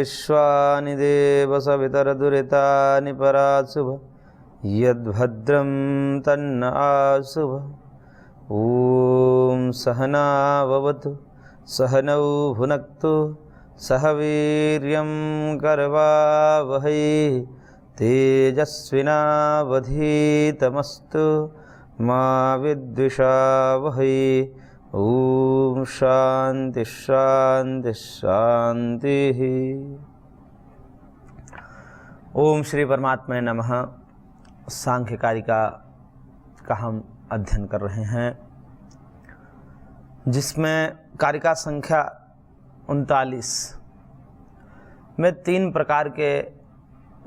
विश्वानि देव सवितरदुरितानि पराशुभ यद्भद्रं तन्न आशुभ। ॐ सहनाववतु सहनौ भुनक्तु सह वीर्यं करवावहै तेजस्विनावधीतमस्तु मा विद्विषावहै। ॐ शांति शांति शांति। ओम श्री परमात्मा नमः। सांख्य कारिका का हम अध्ययन कर रहे हैं, जिसमें कारिका संख्या 39 में 3 प्रकार के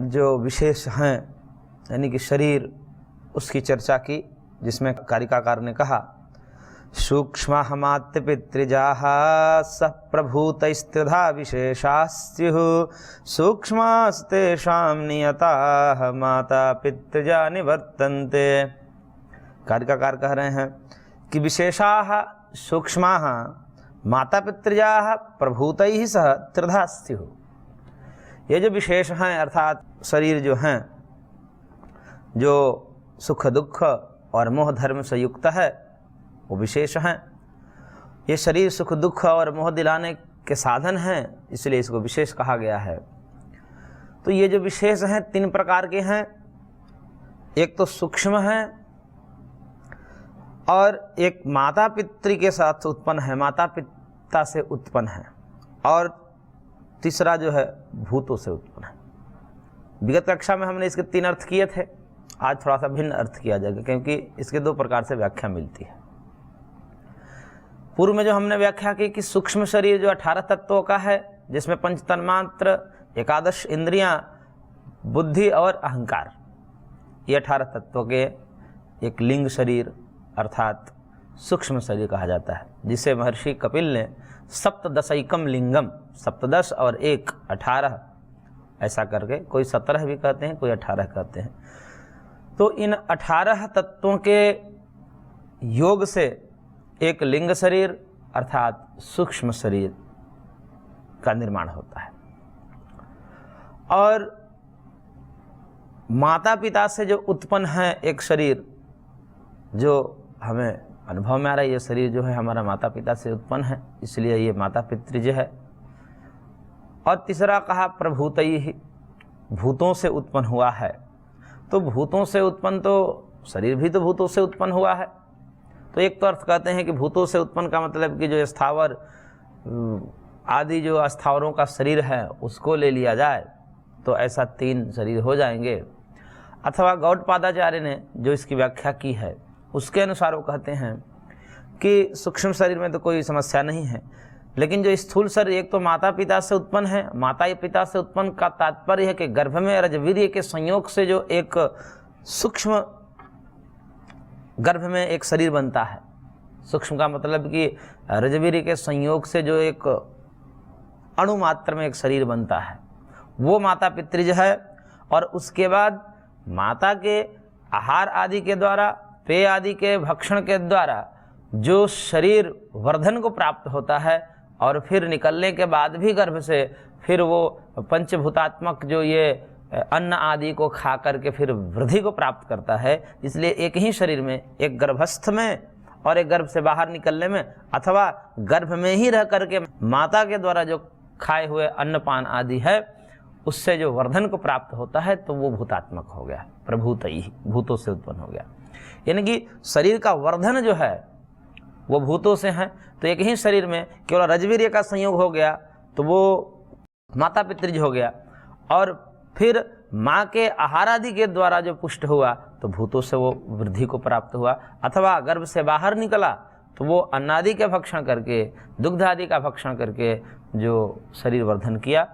जो विशेष हैं, यानी कि शरीर, उसकी चर्चा की, जिसमें कारिकाकार ने कहा सूक्ष्ममात्य पितृजाः सः प्रभूतैस्त्रिधा विशेषास्युः सूक्ष्मास्तेषां नियताः माता पितृजा निवर्तन्ते। कारिकाकार कह रहे हैं कि विशेषाः सूक्ष्माः माता पितृजाः प्रभूतैः सह त्रिधा स्युः। ये जो विशेष हैं अर्थात शरीर जो हैं, जो सुख दुख और मोह धर्म से युक्त है, वो विशेष हैं। ये शरीर सुख दुख और मोह दिलाने के साधन हैं, इसलिए इसको विशेष कहा गया है। तो ये जो विशेष हैं 3 प्रकार के हैं। एक तो सूक्ष्म है, और एक माता पितृ के साथ उत्पन्न है, माता पिता से उत्पन्न है, और तीसरा जो है भूतों से उत्पन्न है। विगत कक्षा में हमने इसके 3 अर्थ किए थे, आज थोड़ा सा भिन्न अर्थ किया जाएगा, क्योंकि इसके 2 प्रकार से व्याख्या मिलती है। पूर्व में जो हमने व्याख्या की कि सूक्ष्म शरीर जो 18 तत्वों का है, जिसमें पंच तन्मात्र, 11 इंद्रियां, बुद्धि और अहंकार, ये 18 तत्वों के एक लिंग शरीर अर्थात सूक्ष्म शरीर कहा जाता है, जिसे महर्षि कपिल ने सप्तदशैकम लिंगम, 17 और 1 18 ऐसा करके, कोई 17 भी कहते हैं, कोई 18 कहते हैं। तो इन 18 तत्वों के योग से एक लिंग शरीर अर्थात सूक्ष्म शरीर का निर्माण होता है। और माता पिता से जो उत्पन्न है एक शरीर, जो हमें अनुभव में आ रहा है, ये शरीर जो है हमारा माता पिता से उत्पन्न है, इसलिए ये माता पितृज है। और तीसरा कहा प्रभूतैः, भूतों से उत्पन्न हुआ है। तो भूतों से उत्पन्न, तो शरीर भी तो भूतों से उत्पन्न हुआ है। तो एक तो अर्थ कहते हैं कि भूतों से उत्पन्न का मतलब कि जो स्थावर आदि जो अस्थावरों का शरीर है उसको ले लिया जाए, तो ऐसा 3 शरीर हो जाएंगे। अथवा गौड़पादाचार्य ने जो इसकी व्याख्या की है, उसके अनुसार वो कहते हैं कि सूक्ष्म शरीर में तो कोई समस्या नहीं है, लेकिन जो स्थूल शरीर, एक तो माता पिता से उत्पन्न है। माता पिता से उत्पन्न का तात्पर्य है कि गर्भ में रजवीर्य के संयोग से जो एक सूक्ष्म गर्भ में एक शरीर बनता है। सूक्ष्म का मतलब कि रजवीर्य के संयोग से जो एक अणु मात्र में एक शरीर बनता है, वो माता पितृज है। और उसके बाद माता के आहार आदि के द्वारा, पेय आदि के भक्षण के द्वारा जो शरीर वर्धन को प्राप्त होता है, और फिर निकलने के बाद भी गर्भ से फिर वो पंचभूतात्मक जो ये अन्न आदि को खा करके फिर वृद्धि को प्राप्त करता है। इसलिए एक ही शरीर में, एक गर्भस्थ में और एक गर्भ से बाहर निकलने में, अथवा गर्भ में ही रह करके माता के द्वारा जो खाए हुए अन्नपान आदि है, उससे जो वर्धन को प्राप्त होता है, तो वो भूतात्मक हो गया, प्रभूतैः, भूतों से उत्पन्न हो गया। यानी कि शरीर का वर्धन जो है वो भूतों से है। तो एक ही शरीर में केवल रजवीर्य का संयोग हो गया, तो वो माता पितृज हो गया। और फिर माँ के आहार आदि के द्वारा जो पुष्ट हुआ, तो भूतों से वो वृद्धि को प्राप्त हुआ। अथवा गर्भ से बाहर निकला, तो वो अन्नादि के भक्षण करके, दुग्ध आदि का भक्षण करके जो शरीर वर्धन किया,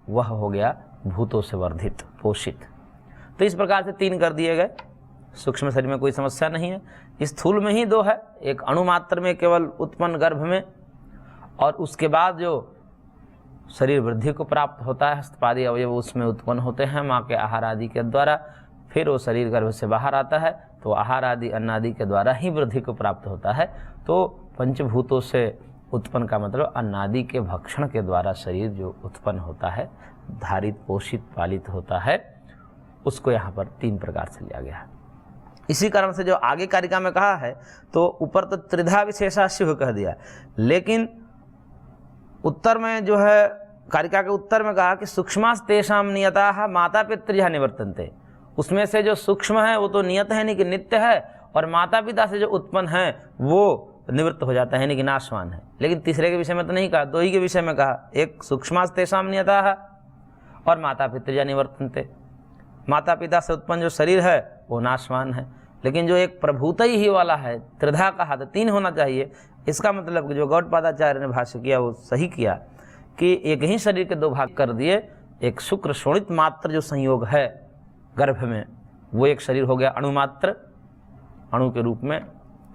वह हो गया भूतों से वर्धित, पोषित। तो इस प्रकार से 3 कर दिए गए। सूक्ष्म शरीर में कोई समस्या नहीं है। स्थूल में ही 2 है, एक अणुमात्र में केवल उत्पन्न गर्भ में, और उसके बाद जो शरीर वृद्धि को प्राप्त होता है, हस्तपादी अवयव उसमें उत्पन्न होते हैं माँ के आहार आदि के द्वारा। फिर वो शरीर गर्भ से बाहर आता है, तो आहार आदि अन्न आदि के द्वारा ही वृद्धि को प्राप्त होता है। तो पंचभूतों से उत्पन्न का मतलब अन्नादि के भक्षण के द्वारा शरीर जो उत्पन्न होता है, धारित, पोषित, पालित होता है, उसको यहाँ पर 3 प्रकार से लिया गया है। इसी कारण से जो आगे कारिका में कहा है, तो ऊपर तो त्रिधा विशेषा शिव कह दिया, लेकिन उत्तर में जो है कारिका के उत्तर में कहा कि सूक्ष्मास्तेषां नियताः माता पितृ निवर्तन्ते। उसमें से जो सूक्ष्म है वो तो नियत है, नहीं कि नित्य है, और माता पिता से जो उत्पन्न है वो निवृत्त हो जाता है, नहीं कि नाशवान है। लेकिन तीसरे के विषय में तो नहीं कहा, 2 ही के विषय में कहा, एक सूक्ष्मास्तेषां नियताः और माता पितृ निवर्तन्ते। माता पिता से उत्पन्न जो शरीर है वो नाशवान है, लेकिन जो एक प्रभूतई ही वाला है, त्रिधा कहा तो 3 होना चाहिए। इसका मतलब कि जो गौड़पादाचार्य ने भाष्य किया वो सही किया कि एक ही शरीर के 2 भाग कर दिए। एक शुक्र शोणित मात्र जो संयोग है गर्भ में, वो एक शरीर हो गया अणुमात्र, अणु के रूप में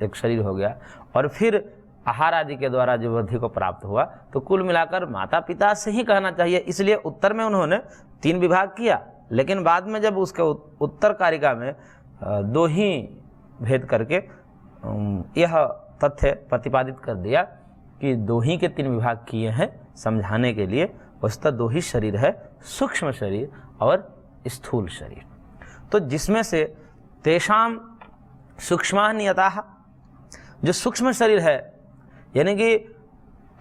एक शरीर हो गया, और फिर आहार आदि के द्वारा जो वृद्धि को प्राप्त हुआ। तो कुल मिलाकर माता पिता से ही कहना चाहिए। इसलिए उत्तर में उन्होंने 3 विभाग किया, लेकिन बाद में जब उसके उत्तर कारिका में 2 ही भेद करके यह तथ्य प्रतिपादित कर दिया कि 2 ही के 3 विभाग किए हैं समझाने के लिए। वस्तुतः 2 ही शरीर है, सूक्ष्म शरीर और स्थूल शरीर। तो जिसमें से तेषां सूक्ष्मा नियताः, जो सूक्ष्म शरीर है, यानी कि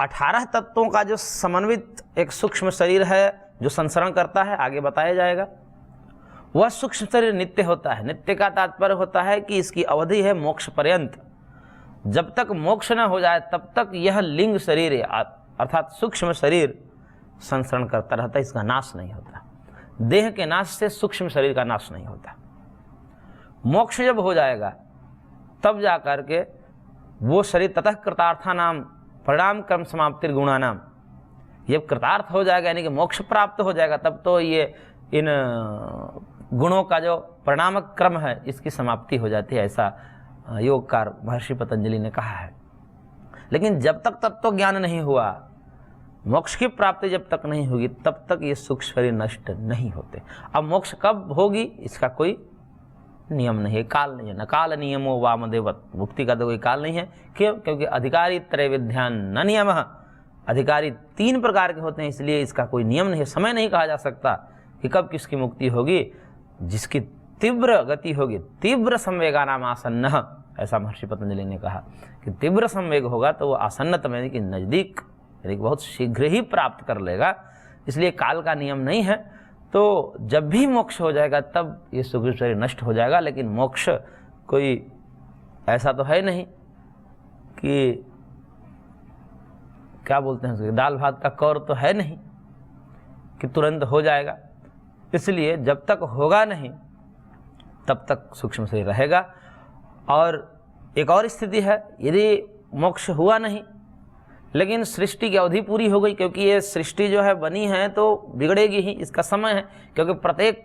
18 तत्वों का जो समन्वित एक सूक्ष्म शरीर है जो संसरण करता है, आगे बताया जाएगा। वह सूक्ष्म शरीर नित्य होता है। नित्य का तात्पर्य होता है कि इसकी अवधि है मोक्ष पर्यंत। जब तक मोक्ष न हो जाए तब तक यह लिंग शरीर अर्थात सूक्ष्म शरीर संसरण करता रहता है, इसका नाश नहीं होता। देह के नाश से सूक्ष्म शरीर का नाश नहीं होता। मोक्ष जब हो जाएगा तब जा करके वो शरीर ततः कृतार्था नाम परिणाम क्रम समाप्तिर गुणा नाम, जब कृतार्थ हो जाएगा यानी कि मोक्ष प्राप्त हो जाएगा, तब तो ये इन गुणों का जो परिणाम क्रम है इसकी समाप्ति हो जाती है, ऐसा योगकार महर्षि पतंजलि ने कहा है। लेकिन जब तक तत्व ज्ञान नहीं हुआ, मोक्ष की प्राप्ति जब तक नहीं होगी, तब तक ये सूक्ष्म शरीर नष्ट नहीं होते। अब मोक्ष कब होगी इसका कोई नियम नहीं है, काल नहीं है। न काल नियमो वामदेवत, मुक्ति का तो कोई काल नहीं है। क्यों? क्योंकि अधिकारी त्रैविध्यान न नियम, अधिकारी 3 प्रकार के होते हैं, इसलिए इसका कोई नियम नहीं है। समय नहीं कहा जा सकता कि कब किसकी मुक्ति होगी। जिसकी तीव्र गति होगी, तीव्र संवेगानाम आसन्न, ऐसा महर्षि पतंजलि ने कहा कि तीव्र संवेग होगा तो वो आसन्नतम यानी कि नज़दीक, यानी कि बहुत शीघ्र ही प्राप्त कर लेगा। इसलिए काल का नियम नहीं है। तो जब भी मोक्ष हो जाएगा तब ये सूक्ष्म शरीर नष्ट हो जाएगा। लेकिन मोक्ष कोई ऐसा तो है नहीं कि क्या बोलते हैं उसके, दाल भात का कौर तो है नहीं कि तुरंत हो जाएगा। इसलिए जब तक होगा नहीं तब तक सूक्ष्म शरीर रहेगा। और एक और स्थिति है, यदि मोक्ष हुआ नहीं लेकिन सृष्टि की अवधि पूरी हो गई, क्योंकि ये सृष्टि जो है बनी है तो बिगड़ेगी ही, इसका समय है। क्योंकि प्रत्येक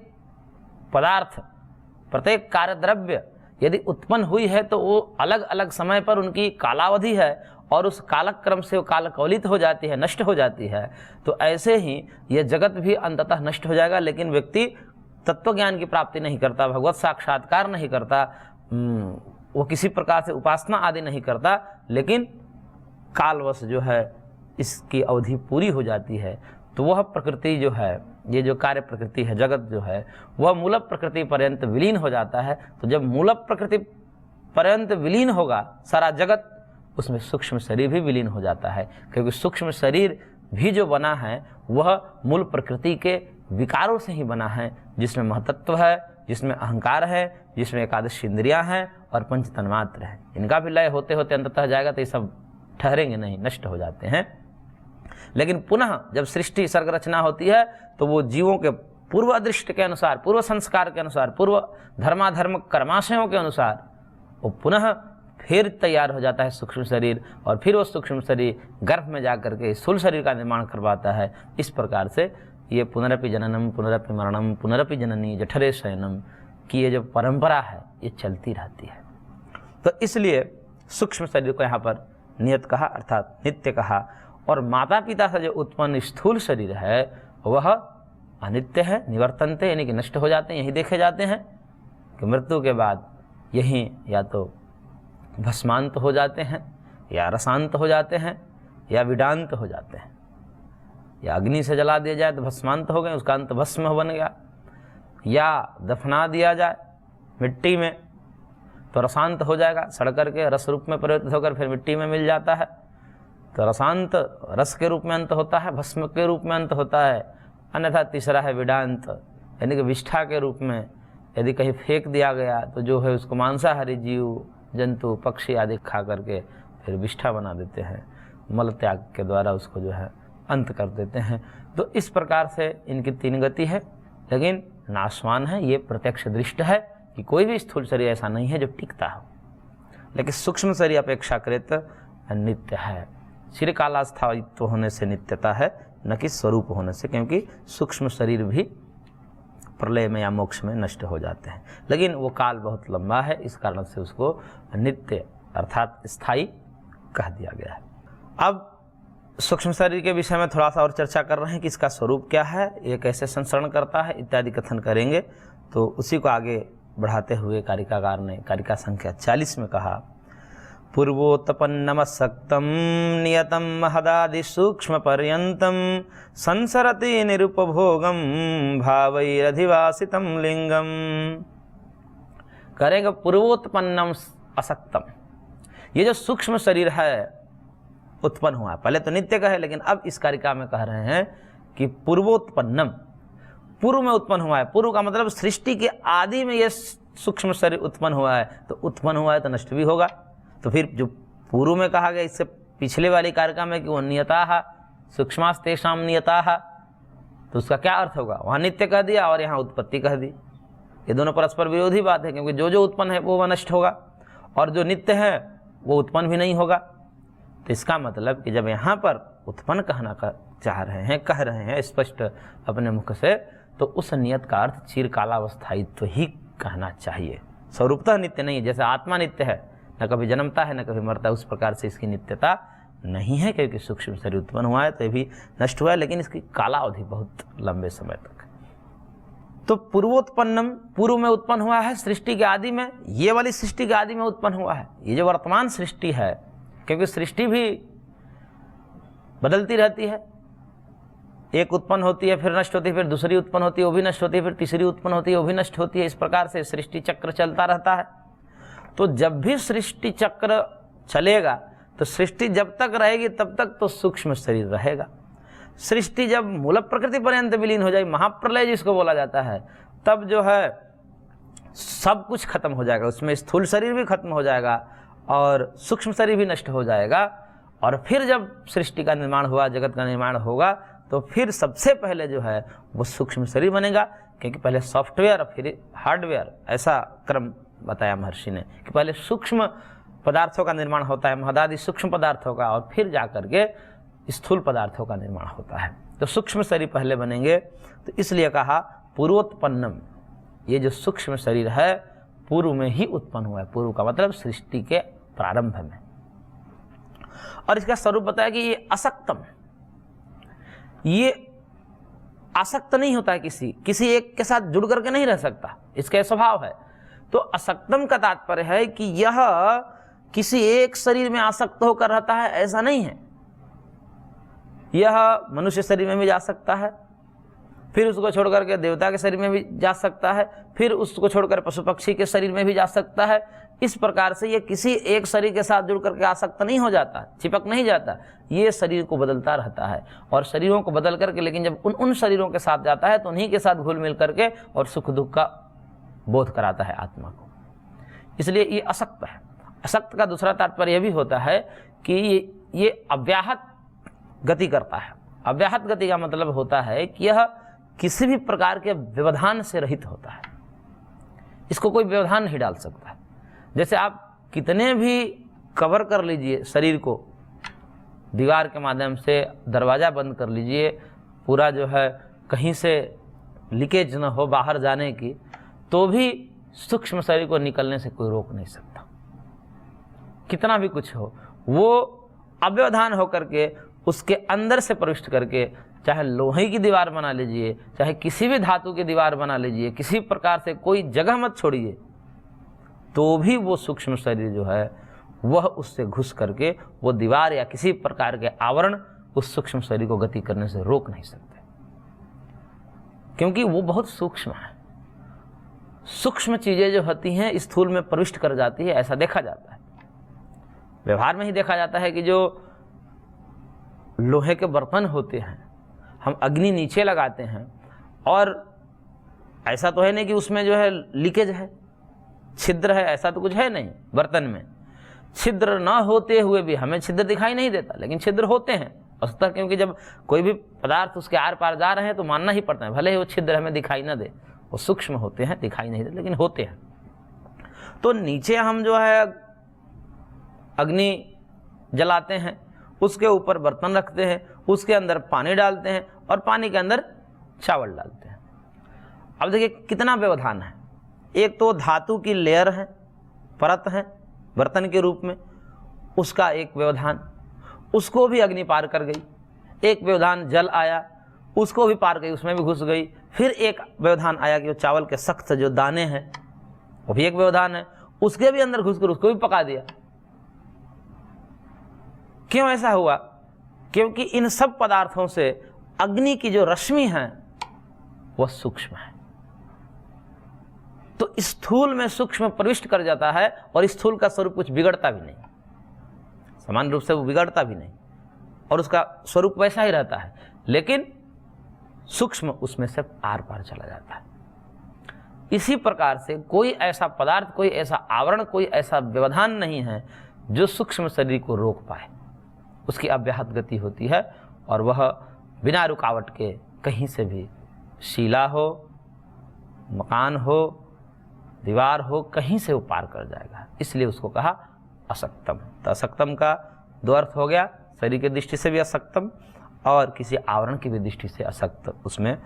पदार्थ, प्रत्येक कार्य द्रव्य यदि उत्पन्न हुई है तो वो अलग अलग समय पर उनकी कालावधि है, और उस कालक्रम से वो कालकवलित हो जाती है, नष्ट हो जाती है। तो ऐसे ही ये जगत भी अंततः नष्ट हो जाएगा। लेकिन व्यक्ति तत्व ज्ञान की प्राप्ति नहीं करता, भगवत साक्षात्कार नहीं करता, वो किसी प्रकार से उपासना आदि नहीं करता, लेकिन कालवश जो है इसकी अवधि पूरी हो जाती है। तो वह प्रकृति जो है, ये जो कार्य प्रकृति है, जगत जो है, वह मूल प्रकृति पर्यंत विलीन हो जाता है। तो जब मूल प्रकृति पर्यंत विलीन होगा सारा जगत, उसमें सूक्ष्म शरीर भी विलीन हो जाता है। क्योंकि सूक्ष्म शरीर भी जो बना है वह मूल प्रकृति के विकारों से ही बना है, जिसमें महतत्व है, जिसमें अहंकार है, जिसमें एकादश इंद्रियां हैं और पंच तन्मात्र है। इनका भी लय होते होते अंततः जाएगा तो ये सब ठहरेंगे नहीं, नष्ट हो जाते हैं। लेकिन पुनः जब सृष्टि सर्ग रचना होती है तो वो जीवों के पूर्व अदृष्ट के अनुसार, पूर्व संस्कार के अनुसार, पूर्व धर्माधर्म कर्माशयों के अनुसार वो पुनः फिर तैयार हो जाता है सूक्ष्म शरीर, और फिर वो सूक्ष्म शरीर गर्भ में जाकर के स्थूल शरीर का निर्माण करवाता है। इस प्रकार से ये पुनरपि जननम पुनरपि मरणम पुनरपि जननी जठरे शयनम की ये जो परंपरा है ये चलती रहती है। तो इसलिए सूक्ष्म शरीर को यहाँ पर नियत कहा अर्थात नित्य कहा। और माता पिता से जो उत्पन्न स्थूल शरीर है वह अनित्य है, निवर्तनते यानी कि नष्ट हो जाते हैं, यही देखे जाते हैं कि मृत्यु के बाद यही या तो भस्मांत हो जाते हैं, या रसांत हो जाते हैं, या विडांत हो जाते हैं। या अग्नि से जला दिया जाए तो भस्मांत हो गए, उसका अंत भस्म बन गया, या दफना दिया जाए मिट्टी में तो रसांत हो जाएगा, सड़ करके रस रूप में परिवर्तित होकर फिर मिट्टी में मिल जाता है, तो रसांत रस के रूप में अंत होता है, भस्म के रूप में अंत होता है। अन्यथा तीसरा है विडांत, यानी कि विष्ठा के रूप में यदि कहीं फेंक दिया गया तो जो है उसको मांसाहारी जीव जंतु पक्षी आदि खा करके फिर विष्ठा बना देते हैं, मल त्याग के द्वारा उसको जो है अंत कर देते हैं। तो इस प्रकार से इनकी 3 गति है, लेकिन नाशवान है, ये प्रत्यक्ष दृष्ट है कि कोई भी स्थूल शरीर ऐसा नहीं है जो टिकता हो, लेकिन सूक्ष्म शरीर अपेक्षाकृत नित्य है। चिरकालास्थायित्व होने से नित्यता है, न कि स्वरूप होने से, क्योंकि सूक्ष्म शरीर भी प्रलय में या मोक्ष में नष्ट हो जाते हैं, लेकिन वो काल बहुत लंबा है, इस कारण से उसको नित्य अर्थात स्थायी कह दिया गया है। अब सूक्ष्म शरीर के विषय में थोड़ा सा और चर्चा कर रहे हैं कि इसका स्वरूप क्या है, ये कैसे संसरण करता है इत्यादि कथन करेंगे। तो उसी को आगे बढ़ाते हुए कारिकाकार ने कारिका संख्या 40 में कहा, पूर्वोत्पन्नमसक्तं नियतं महदादि सूक्ष्म पर्यन्तं संसरति निरुपभोगं भावैरधिवासितं लिंगम। करेंगे पूर्वोत्पन्नम असक्तम, ये जो सूक्ष्म शरीर है उत्पन्न हुआ है, पहले तो नित्य का है, लेकिन अब इस कारिका में कह रहे हैं कि पूर्वोत्पन्नम, पूर्व में उत्पन्न हुआ है। पूर्व का मतलब सृष्टि के आदि में यह सूक्ष्म शरीर उत्पन्न हुआ है, तो उत्पन्न हुआ है तो नष्ट भी होगा। तो फिर जो पूर्व में कहा गया इससे पिछले वाली कारिका में कि वो नियता सूक्ष्मास्तेषाम नियता, तो उसका क्या अर्थ होगा, वहाँ नित्य कह दिया और यहाँ उत्पत्ति कह दी। ये दोनों परस्पर विरोधी बात है, क्योंकि जो जो उत्पन्न है वो नष्ट होगा और जो नित्य है वो उत्पन्न भी नहीं होगा। तो इसका मतलब कि जब यहाँ पर उत्पन्न कहना चाह रहे हैं, कह रहे हैं स्पष्ट अपने मुख से, तो उस नियत का अर्थ चिरकालावस्थायित्व ही कहना चाहिए। स्वरूपतः नित्य नहीं है, जैसे आत्मा नित्य है, न कभी जन्मता है न कभी मरता है, उस प्रकार से इसकी नित्यता नहीं है, क्योंकि सूक्ष्म शरीर उत्पन्न हुआ है तो ये भी नष्ट हुआ है, लेकिन इसकी कालावधि बहुत लंबे समय तक। तो पूर्वोत्पन्नम, पूर्व में उत्पन्न हुआ है सृष्टि के आदि में, ये वाली सृष्टि के आदि में उत्पन्न हुआ है। ये जो वर्तमान सृष्टि है, क्योंकि सृष्टि भी बदलती रहती है, एक उत्पन्न होती है फिर नष्ट होती है, फिर दूसरी उत्पन्न होती है वो भी नष्ट होती है, फिर तीसरी उत्पन्न होती है वो भी नष्ट होती है, इस प्रकार से सृष्टि चक्र चलता रहता है। तो जब भी सृष्टि चक्र चलेगा तो सृष्टि जब तक रहेगी तब तक तो सूक्ष्म शरीर रहेगा। सृष्टि जब मूल प्रकृति पर्यंत विलीन हो जाएगी, महाप्रलय जिसको बोला जाता है, तब जो है सब कुछ खत्म हो जाएगा, उसमें स्थूल शरीर भी खत्म हो जाएगा और सूक्ष्म शरीर भी नष्ट हो जाएगा। और फिर जब सृष्टि का निर्माण हुआ, जगत का निर्माण होगा, तो फिर सबसे पहले जो है वो सूक्ष्म शरीर बनेगा, क्योंकि पहले सॉफ्टवेयर और फिर हार्डवेयर, ऐसा क्रम बताया महर्षि ने कि पहले सूक्ष्म पदार्थों का निर्माण होता है, महदादि सूक्ष्म पदार्थों का, और फिर जाकर के स्थूल पदार्थों का निर्माण होता है। तो सूक्ष्म शरीर पहले बनेंगे, तो इसलिए कहा पूर्वोत्पन्नम, ये जो सूक्ष्म शरीर है पूर्व में ही उत्पन्न हुआ है। पूर्व का मतलब सृष्टि के प्रारंभ में। और इसका स्वरूप बताया कि ये असक्तम, ये आसक्त नहीं होता है, किसी एक के साथ जुड़ करके नहीं रह सकता, इसका स्वभाव है। तो असक्तम का तात्पर्य है कि यह किसी एक शरीर में आसक्त होकर रहता है, ऐसा नहीं है। यह मनुष्य शरीर में भी जा सकता है, फिर उसको छोड़कर के देवता के शरीर में भी जा सकता है, फिर उसको छोड़कर पशु पक्षी के शरीर में भी जा सकता है। इस प्रकार से ये किसी एक शरीर के साथ जुड़ करके आसक्त नहीं हो जाता, चिपक नहीं जाता, ये शरीर को बदलता रहता है। और शरीरों को बदल करके, लेकिन जब उन शरीरों के साथ जाता है तो उन्हीं के साथ घुल मिल करके और सुख दुख का बोध कराता है आत्मा को, इसलिए ये असक्त है। असक्त का दूसरा तात्पर्य भी होता है कि ये अव्याहत गति करता है। अव्याहत गति का मतलब होता है कि यह किसी भी प्रकार के व्यवधान से रहित होता है, इसको कोई व्यवधान नहीं डाल सकता है। जैसे आप कितने भी कवर कर लीजिए शरीर को, दीवार के माध्यम से दरवाज़ा बंद कर लीजिए, पूरा जो है कहीं से लीकेज न हो बाहर जाने की, तो भी सूक्ष्म शरीर को निकलने से कोई रोक नहीं सकता। कितना भी कुछ हो, वो अव्यवधान होकर के उसके अंदर से प्रविष्ट करके, चाहे लोहे की दीवार बना लीजिए, चाहे किसी भी धातु की दीवार बना लीजिए, किसी प्रकार से कोई जगह मत छोड़िए, तो भी वो सूक्ष्म शरीर जो है वह उससे घुस करके वो दीवार या किसी प्रकार के आवरण उस सूक्ष्म शरीर को गति करने से रोक नहीं सकते, क्योंकि वो बहुत सूक्ष्म है। सूक्ष्म चीजें जो होती हैं स्थूल में प्रविष्ट कर जाती है, ऐसा देखा जाता है। व्यवहार में ही देखा जाता है कि जो लोहे के बर्तन होते हैं, हम अग्नि नीचे लगाते हैं और ऐसा तो है नहीं कि उसमें जो है लीकेज है, छिद्र है, ऐसा तो कुछ है नहीं। बर्तन में छिद्र ना होते हुए भी हमें छिद्र दिखाई नहीं देता, लेकिन छिद्र होते हैं वस्तुतः, क्योंकि जब कोई भी पदार्थ उसके आर पार जा रहे हैं तो मानना ही पड़ता है, भले ही वो छिद्र हमें दिखाई ना दे, वो सूक्ष्म होते हैं, दिखाई नहीं देते, लेकिन होते हैं। तो नीचे हम जो है अग्नि जलाते हैं, उसके ऊपर बर्तन रखते हैं, उसके अंदर पानी डालते हैं और पानी के अंदर चावल डालते हैं। अब देखिए कितना व्यवधान है। एक तो धातु की लेयर है, परत है बर्तन के रूप में, उसका एक व्यवधान, उसको भी अग्नि पार कर गई। एक व्यवधान जल आया, उसको भी पार गई, उसमें भी घुस गई। फिर एक व्यवधान आया कि वो चावल के सख्त जो दाने हैं, वो भी एक व्यवधान है, उसके भी अंदर घुसकर उसको भी पका दिया। क्यों ऐसा हुआ? क्योंकि इन सब पदार्थों से अग्नि की जो रश्मि है वह सूक्ष्म है। तो स्थूल में सूक्ष्म प्रविष्ट कर जाता है और स्थूल का स्वरूप कुछ बिगड़ता भी नहीं, समान रूप से वो बिगड़ता भी नहीं और उसका स्वरूप वैसा ही रहता है, लेकिन सूक्ष्म उसमें से आर पार चला जाता है। इसी प्रकार से कोई ऐसा पदार्थ, कोई ऐसा आवरण, कोई ऐसा व्यवधान नहीं है जो सूक्ष्म शरीर को रोक पाए। उसकी अव्याहत गति होती है और वह बिना रुकावट के कहीं से भी, शिला हो, मकान हो, दीवार हो, कहीं से वो पार कर जाएगा। इसलिए उसको कहा असक्तम। तो असक्तम का दो अर्थ हो गया, शरीर की दृष्टि से भी असक्तम और किसी आवरण की भी दृष्टि से असक्त, उसमें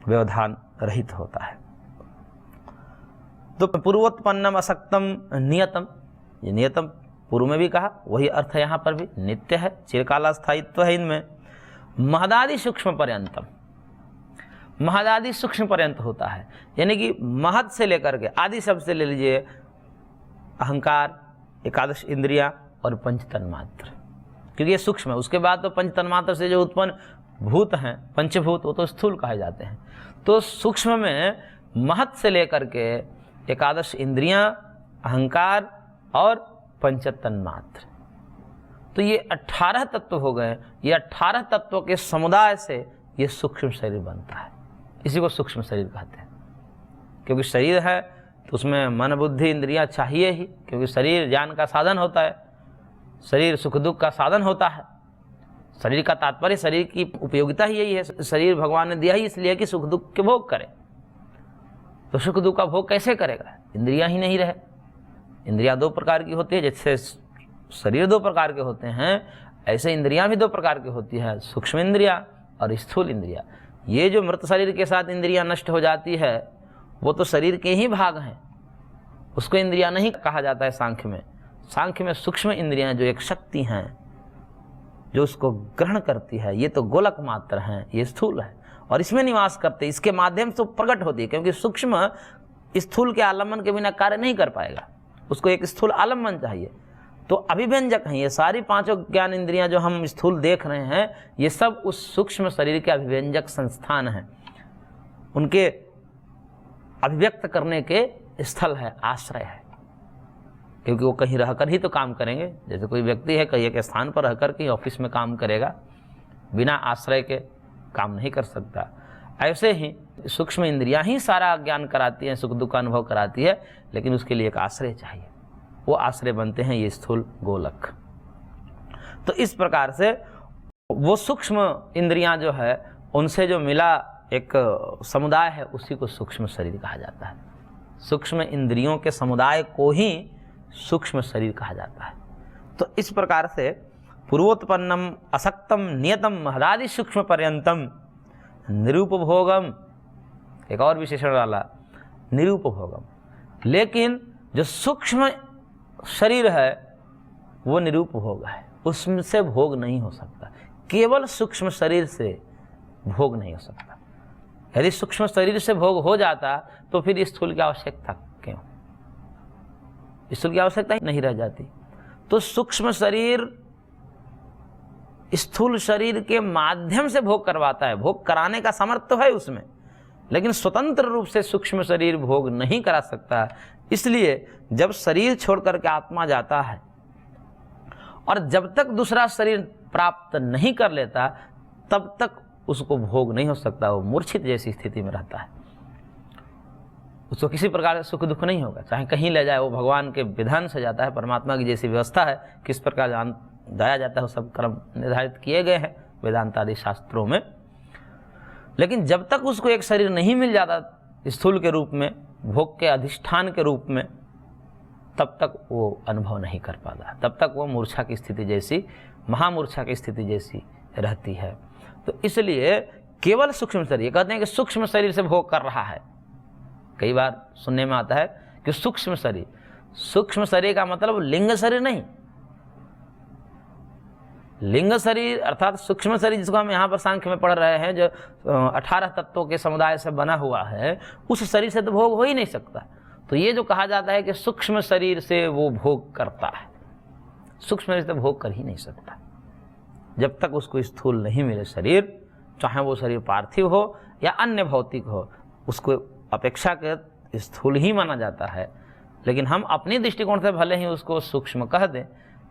व्यवधान रहित होता है। तो पूर्वोत्पन्नम असक्तम नियतम, ये नियतम पूर्व में भी कहा, वही अर्थ है यहाँ पर भी, नित्य है, चिरकाला स्थायित्व है इनमें। महदादि सूक्ष्म पर्यंतम, महदादि सूक्ष्म पर्यंत होता है, यानी कि महद से लेकर के आदि शब्द से ले लीजिए अहंकार, एकादश इंद्रियां और पंच तन्मात्र, क्योंकि ये सूक्ष्म है। उसके बाद तो पंच तन्मात्र से जो उत्पन्न भूत हैं, पंचभूत, वो तो स्थूल कहे जाते हैं। तो सूक्ष्म में महद से लेकर के एकादश इंद्रियां, अहंकार और पंच तन्मात्र, तो ये 18 तत्व हो गए। ये 18 तत्वों के समुदाय से ये सूक्ष्म शरीर बनता है। इसी को सूक्ष्म शरीर कहते हैं, क्योंकि शरीर है तो उसमें मन, बुद्धि, इंद्रियां चाहिए ही, क्योंकि शरीर ज्ञान का साधन होता है, शरीर सुख दुख का साधन होता है। शरीर का तात्पर्य, शरीर की उपयोगिता ही यही है। शरीर भगवान ने दिया ही इसलिए कि सुख दुख के भोग करे। तो सुख दुख का भोग कैसे करेगा? इंद्रियां ही नहीं रहे। इंद्रियां दो प्रकार की होती है, जैसे शरीर दो प्रकार के होते हैं, ऐसे इंद्रियां भी दो प्रकार की होती है, सूक्ष्म इंद्रियां और स्थूल इंद्रियां। ये जो मृत शरीर के साथ इंद्रियां नष्ट हो जाती है, वो तो शरीर के ही भाग हैं, उसको इंद्रियां नहीं कहा जाता है सांख्य में। सांख्य में सूक्ष्म इंद्रियां जो एक शक्ति हैं, जो उसको ग्रहण करती है, ये तो गोलक मात्र हैं, ये स्थूल है और इसमें निवास करते, इसके माध्यम से प्रकट होती है, क्योंकि सूक्ष्म स्थूल के आलम्बन के बिना कार्य नहीं कर पाएगा, उसको एक स्थूल आलम्बन चाहिए। तो अभिव्यंजक हैं ये सारी पांचों ज्ञान इंद्रियां जो हम स्थूल देख रहे हैं, ये सब उस सूक्ष्म शरीर के अभिव्यंजक संस्थान हैं, उनके अभिव्यक्त करने के स्थल है, आश्रय है, क्योंकि वो कहीं रहकर ही तो काम करेंगे। जैसे कोई व्यक्ति है कहीं एक स्थान पर रहकर कहीं ऑफिस में काम करेगा, बिना आश्रय के काम नहीं कर सकता। ऐसे ही सूक्ष्म इंद्रियां ही सारा ज्ञान कराती हैं, सुख दुख का अनुभव कराती है, लेकिन उसके लिए एक आश्रय चाहिए। वो आश्रय बनते हैं ये स्थूल गोलक। तो इस प्रकार से वो सूक्ष्म इंद्रियां जो है, उनसे जो मिला एक समुदाय है, उसी को सूक्ष्म शरीर कहा जाता है। सूक्ष्म इंद्रियों के समुदाय को ही सूक्ष्म शरीर कहा जाता है। तो इस प्रकार से पूर्वोत्पन्नम असक्तम नियतम महदादि सूक्ष्म पर्यंतम निरूपभोगम, एक और विशेषण डाला, निरूपभोगम। लेकिन जो सूक्ष्म शरीर है वो निरूपभोग है, उससे भोग नहीं हो सकता। केवल सूक्ष्म शरीर से भोग नहीं हो सकता। यदि सूक्ष्म शरीर से भोग हो जाता तो फिर स्थूल की आवश्यकता क्यों? स्थूल की आवश्यकता ही नहीं रह जाती। तो सूक्ष्म शरीर स्थूल शरीर के माध्यम से भोग करवाता है, भोग कराने का सामर्थ्य तो है उसमें, लेकिन स्वतंत्र रूप से सूक्ष्म शरीर भोग नहीं करा सकता। इसलिए जब शरीर छोड़ करके आत्मा जाता है और जब तक दूसरा शरीर प्राप्त नहीं कर लेता तब तक उसको भोग नहीं हो सकता, वो मूर्छित जैसी स्थिति में रहता है। उसको किसी प्रकार से सुख दुख नहीं होगा, चाहे कहीं ले जाए, वो भगवान के विधान से जाता है। परमात्मा की जैसी व्यवस्था है, किस प्रकार जाया जाता है, वो सब कर्म निर्धारित किए गए हैं वेदांत आदि शास्त्रों में। लेकिन जब तक उसको एक शरीर नहीं मिल जाता स्थूल के रूप में, भोग के अधिष्ठान के रूप में, तब तक वो अनुभव नहीं कर पाता, तब तक वो मूर्छा की स्थिति जैसी, महामूर्छा की स्थिति जैसी रहती है। तो इसलिए केवल सूक्ष्म शरीर, कहते हैं कि सूक्ष्म शरीर से भोग कर रहा है। कई बार सुनने में आता है कि सूक्ष्म शरीर, सूक्ष्म शरीर का मतलब लिंग शरीर नहीं। लिंग शरीर अर्थात सूक्ष्म शरीर जिसको हम यहाँ पर सांख्य में पढ़ रहे हैं, जो 18 तत्वों के समुदाय से बना हुआ है, उस शरीर से तो भोग हो ही नहीं सकता। तो ये जो कहा जाता है कि सूक्ष्म शरीर से वो भोग करता है, सूक्ष्म शरीर से भोग कर ही नहीं सकता जब तक उसको स्थूल नहीं मिले शरीर, चाहे वो शरीर पार्थिव हो या अन्य भौतिक हो, उसको अपेक्षाकृत स्थूल ही माना जाता है। लेकिन हम अपनी दृष्टिकोण से भले ही उसको सूक्ष्म कह दें,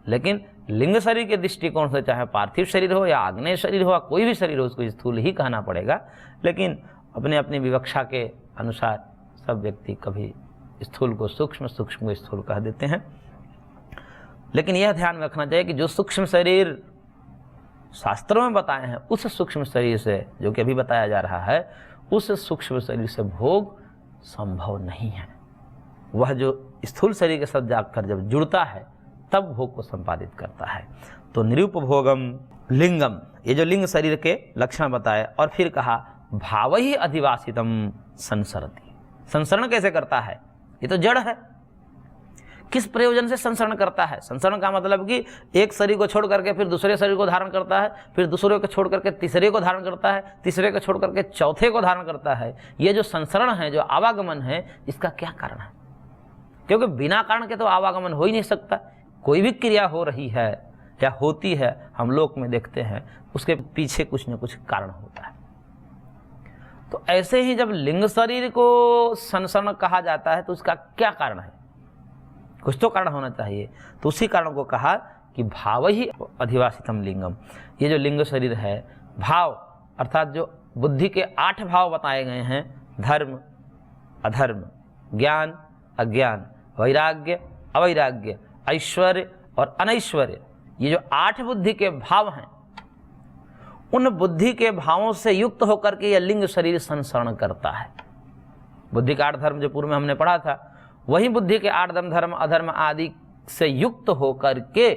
लेकिन लिंग शरीर के दृष्टिकोण से चाहे पार्थिव शरीर हो या आग्नेय शरीर हो, कोई भी शरीर हो, उसको स्थूल ही कहना पड़ेगा। लेकिन अपने अपनी विवक्षा के अनुसार सब व्यक्ति कभी स्थूल को सूक्ष्म, सूक्ष्म को स्थूल कह देते हैं। लेकिन यह ध्यान में रखना चाहिए कि जो सूक्ष्म शरीर शास्त्रों में बताए हैं, उस सूक्ष्म शरीर से, जो कि अभी बताया जा रहा है, उस सूक्ष्म शरीर से भोग संभव नहीं है। वह जो स्थूल शरीर के साथ जाकर जब जुड़ता है तब भोग को संपादित करता है। तो निरुपभोगम लिंगम, ये जो लिंग शरीर के लक्षण बताए, और फिर कहा भाव ही अधिवासितम संसरति। संसरण कैसे करता है? ये तो जड़ है, किस प्रयोजन से संसरण करता है? संसरण का मतलब कि एक शरीर को छोड़ करके फिर दूसरे शरीर को धारण करता है, फिर दूसरे को छोड़ करके तीसरे को धारण करता है, तीसरे को छोड़ करके चौथे को धारण करता है। ये जो संसरण है, जो आवागमन है, इसका क्या कारण है? क्योंकि बिना कारण के तो आवागमन हो ही नहीं सकता। कोई भी क्रिया हो रही है या होती है, हम लोक में देखते हैं, उसके पीछे कुछ न कुछ कारण होता है। तो ऐसे ही जब लिंग शरीर को संसरण कहा जाता है तो उसका क्या कारण है? कुछ तो कारण होना चाहिए। तो उसी कारण को कहा कि भाव ही अधिवासितम लिंगम। ये जो लिंग शरीर है, भाव अर्थात जो बुद्धि के 8 भाव बताए गए हैं, धर्म, अधर्म, ज्ञान, अज्ञान, वैराग्य, अवैराग्य, ऐश्वर्य और अनैश्वर्य, ये जो 8 बुद्धि के भाव हैं, उन बुद्धि के भावों से युक्त होकर के यह लिंग शरीर संसरण करता है। बुद्धि के 8 धर्म जो पूर्व में हमने पढ़ा था, वही बुद्धि के 8 धर्म, अधर्म आदि से युक्त होकर के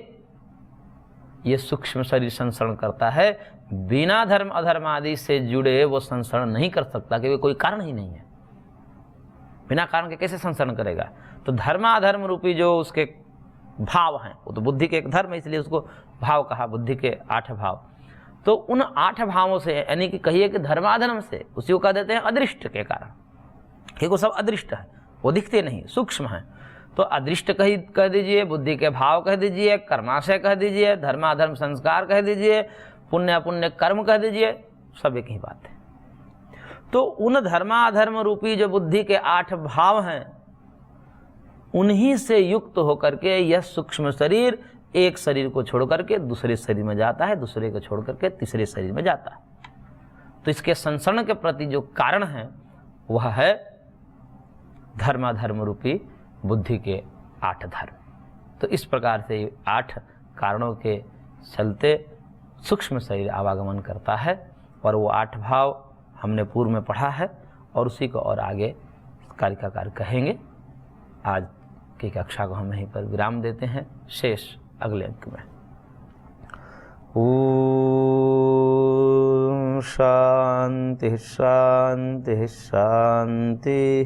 ये सूक्ष्म शरीर संसरण करता है। बिना धर्म अधर्म आदि से जुड़े वो संसरण नहीं कर सकता, क्योंकि कोई कारण ही नहीं है। बिना कारण के कैसे संसरण करेगा? तो धर्माधर्म रूपी जो उसके भाव हैं, वो तो बुद्धि के एक धर्म है, इसलिए उसको भाव कहा, बुद्धि के 8 भाव। तो उन 8 भावों से, यानी कि कहिए कि धर्माधर्म से, उसी को कह देते हैं अदृष्ट के कारण, क्योंकि वो सब अदृष्ट है, वो दिखते नहीं, सूक्ष्म है। तो अदृष्ट कह दीजिए, बुद्धि के भाव कह दीजिए, कर्माशय कह दीजिए, धर्माधर्म संस्कार कह दीजिए, पुण्य अपुण्य कर्म कह दीजिए, सब एक ही बात है। तो उन धर्माधर्म रूपी जो बुद्धि के 8 भाव हैं, उन्हीं से युक्त होकर के यह सूक्ष्म शरीर एक शरीर को छोड़ करके दूसरे शरीर में जाता है, दूसरे को छोड़ करके तीसरे शरीर में जाता है। तो इसके संसरण के प्रति जो कारण है वह है धर्माधर्म रूपी बुद्धि के 8 धर्म। तो इस प्रकार से 8 कारणों के चलते सूक्ष्म शरीर आवागमन करता है, और वो 8 भाव हमने पूर्व में पढ़ा है, और उसी को और आगे कार्य का कार्य कहेंगे। आज की कक्षा को हम यहीं पर विराम देते हैं, शेष अगले अंक में। ओम शांति शांति शांति।